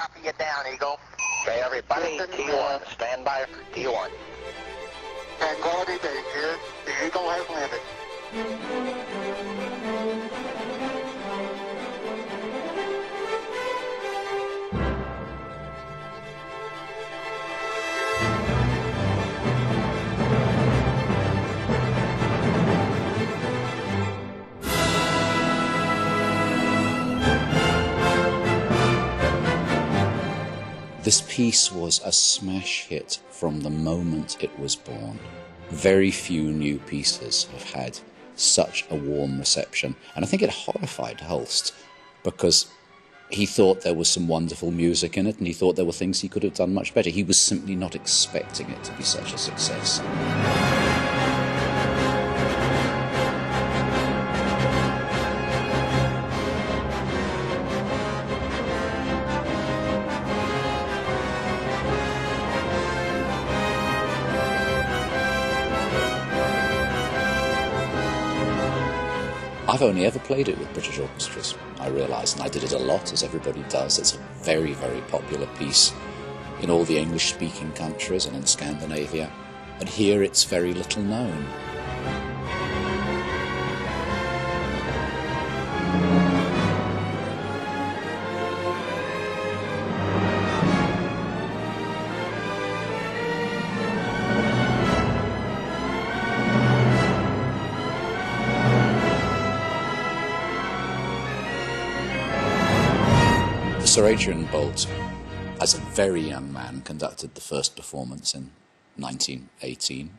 copy you down, Eagle. Okay, everybody, T1, stand by for T1. Tranquility Base here. The Eagle has landed. This piece was a smash hit from the moment it was born. Very few new pieces have had such a warm reception, and I think it horrified Holst because he thought there was some wonderful music in it and he thought there were things he could have done much better. He was simply not expecting it to be such a success. I've only ever played it with British orchestras, I realise, and I did it a lot, as everybody does. It's a very, very popular piece in all the English-speaking countries and in Scandinavia, and here it's very little known. Sir Adrian Boult, as a very young man, conducted the first performance in 1918,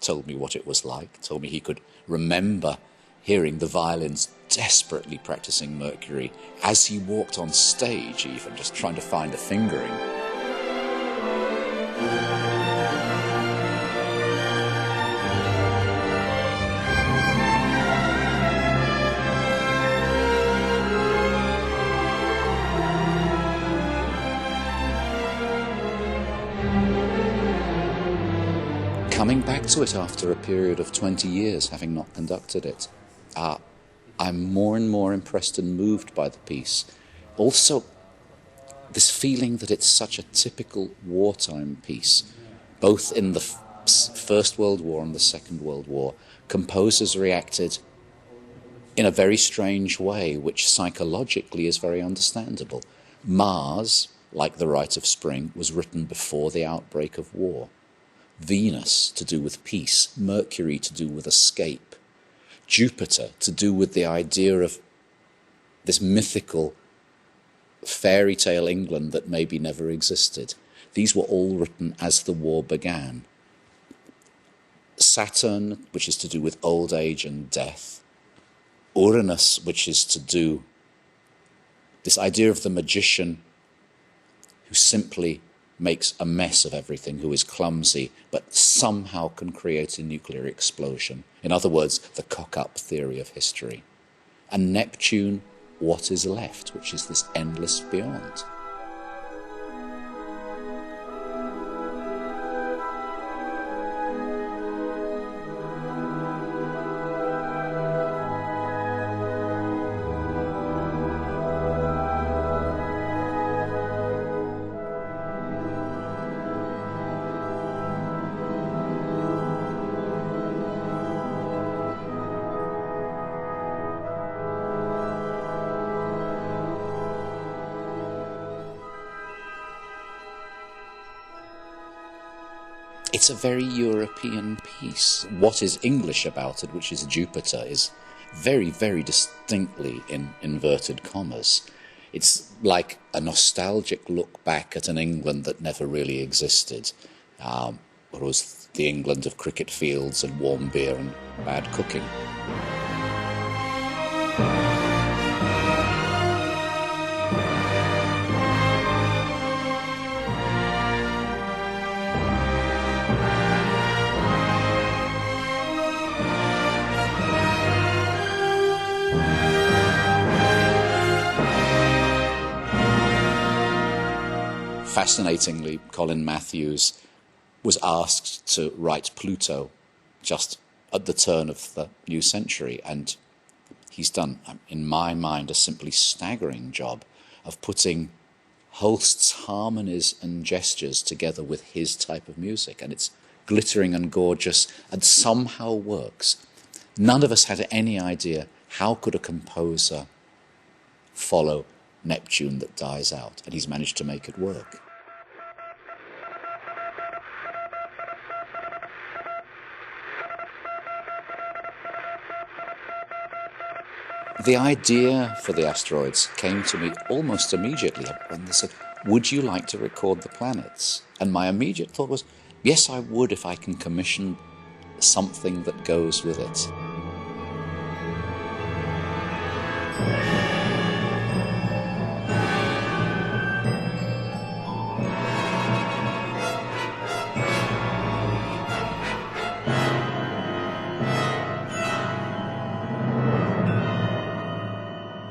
told me what it was like, told me he could remember hearing the violins desperately practicing Mercury as he walked on stage, even just trying to find a fingering. Coming back to it after a period of 20 years, having not conducted it, I'm more and more impressed and moved by the piece. Also, this feeling that it's such a typical wartime piece, both in the First World War and the Second World War. Composers reacted in a very strange way, which psychologically is very understandable. Mars, like The Rite of Spring, was written before the outbreak of war. Venus to do with peace, Mercury to do with escape, Jupiter to do with the idea of this mythical fairy tale England that maybe never existed. These were all written as the war began. Saturn, which is to do with old age and death. Uranus, which is to do this idea of the magician who simply makes a mess of everything, who is clumsy, but somehow can create a nuclear explosion. In other words, the cock-up theory of history. And Neptune, what is left, which is this endless beyond. It's a very European piece. What is English about it, which is Jupiter, is very, very distinctly in inverted commas. It's like a nostalgic look back at an England that never really existed. It was the England of cricket fields and warm beer and bad cooking. Fascinatingly, Colin Matthewss was asked to write Pluto just at the turn of the new century, and he's done, in my mind, a simply staggering job of putting Holst's harmonies and gestures together with his type of music, and it's glittering and gorgeous and somehow works. None of us had any idea how could a composer follow Neptune that dies out, and he's managed to make it work. The idea for the Asteroids came to me almost immediately when they said, would you like to record the planets? And my immediate thought was, yes, I would if I can commission something that goes with it.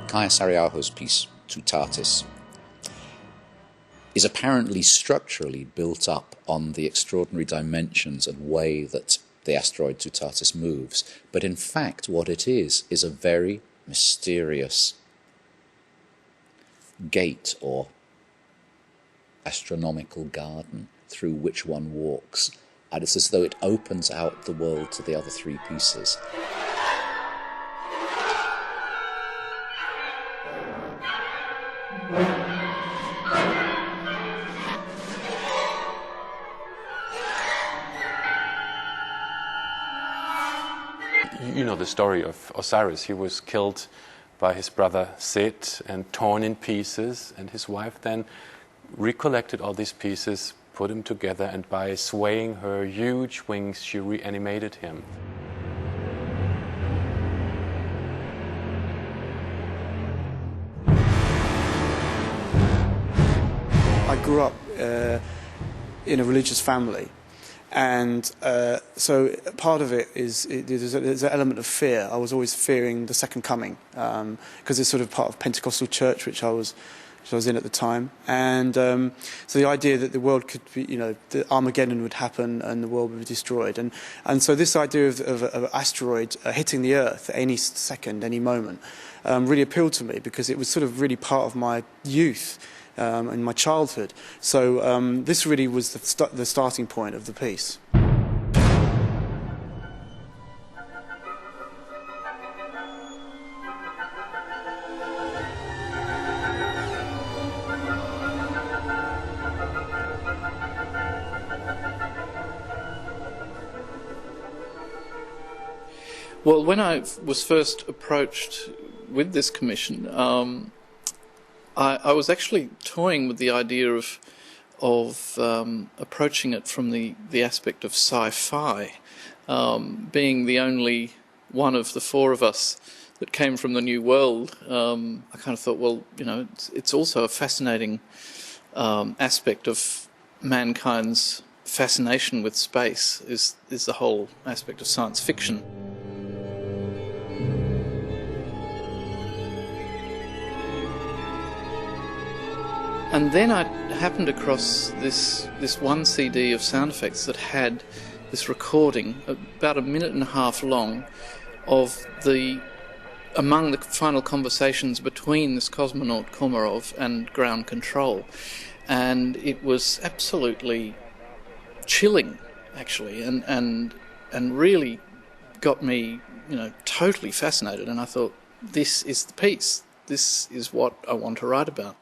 Kaija Saariaho's piece, Toutatis, is apparently structurally built up on the extraordinary dimensions and way that the asteroid Toutatis moves. But in fact, what it is a very mysterious gate or astronomical garden through which one walks. And it's as though it opens out the world to the other three pieces. You know the story of Osiris. He was killed by his brother Set and torn in pieces, and his wife then recollected all these pieces, put them together, and by swaying her huge wings, she reanimated him. I grew up in a religious family, and so part of it is there's an element of fear. I was always fearing the second coming because it's sort of part of Pentecostal church, which I was in at the time, and so the idea that the world could be, the Armageddon would happen and the world would be destroyed, and so this idea of an asteroid hitting the Earth at any second, any moment, really appealed to me because it was sort of really part of my youth. In my childhood. So this really was the starting point of the piece. Well, when I was first approached with this commission, I was actually toying with the idea of approaching it from the aspect of sci-fi, being the only one of the four of us that came from the New World. I kind of thought, well, it's also a fascinating aspect of mankind's fascination with space is the whole aspect of science fiction. And then I happened across this one CD of sound effects that had this recording, about 1.5 minutes long, of among the final conversations between this cosmonaut Komarov and ground control. And it was absolutely chilling, actually, and really got me, totally fascinated. And I thought, this is the piece. This is what I want to write about.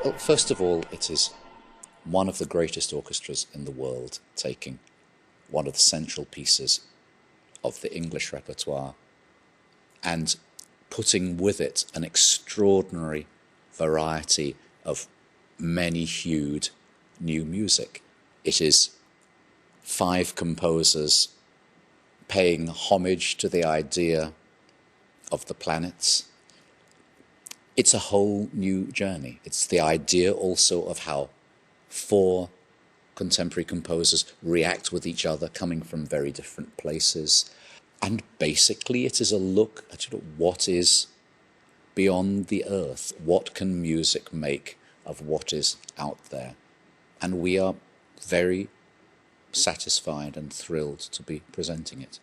Well, first of all, it is one of the greatest orchestras in the world, taking one of the central pieces of the English repertoire and putting with it an extraordinary variety of many-hued new music. It is 5 composers paying homage to the idea of the planets. It's a whole new journey. It's the idea also of how 4 contemporary composers react with each other, coming from very different places. And basically it is a look at what is beyond the earth. What can music make of what is out there? And we are very satisfied and thrilled to be presenting it.